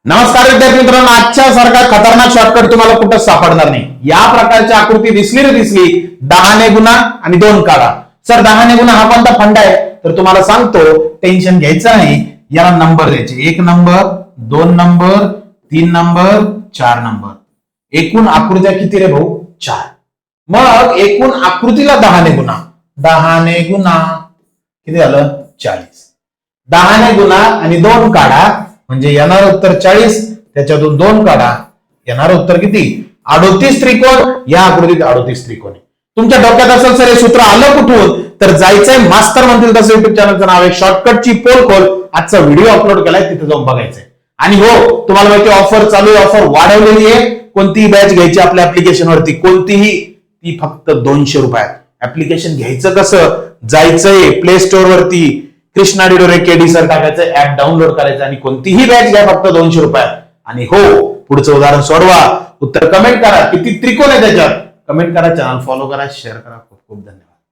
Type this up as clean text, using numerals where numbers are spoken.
नमस्कार विद्यार्थी मित्रांनो, आजच्या सारखा खतरनाक शॉर्टकट तुम्हाला कुठं सापडणार नाही। या प्रकारची आकृती दिसली रे दिसली 10 ने गुणा आणि 2 काढा। सर 10 ने गुणा हा कोणता फंडा आहे? तर तुम्हाला सांगतो, टेन्शन घ्यायचं नाही, याला नंबर द्यायचे। 1 नंबर, 2 नंबर, 3 नंबर, 4 नंबर। एकूण आकृत्या किती रे भाऊ? 4। मग एकूण आकृतीला 10 ने गुणा, 10 ने गुणा किती झालं? 40। 10 ने गुणा आणि 2 काढा म्हणजे येणार उत्तर 40, त्याच्यातून 2 काढा, येणार उत्तर किती? 38 त्रिकोण। या आकृतीत 38 त्रिकोण आहे। तुमच्या डोक्यात असेल सर हे सूत्र आलं कुठून? तर जायचंय मास्तर म्हणतील तसं युट्यूब चॅनलचं नाव आहे, शॉर्टकटची पोल खोल। आजचा व्हिडिओ अपलोड केलाय, तिथे जाऊन बघायचंय। आणि हो, तुम्हाला माहिती ऑफर चालू आहे, ऑफर वाढवलेली आहे। कोणतीही बॅच घ्यायची आपल्या ऍप्लिकेशन वरती, कोणतीही, ती फक्त 200 रुपयात। ऍप्लिकेशन घ्यायचं कसं? जायचंय प्ले स्टोर वरती, कृष्णा डिडोरे केडी सर टाकायचं, ऍप डाउनलोड करायचं आणि कोणतीही बॅच घ्या फक्त 200 रुपयात। आणि हो, पुढचं उदाहरण सोडवा, उत्तर कमेंट करा, किती त्रिकोण आहे त्याच्यात कमेंट करा, चॅनल फॉलो करा, शेअर करा। खूप खूप धन्यवाद।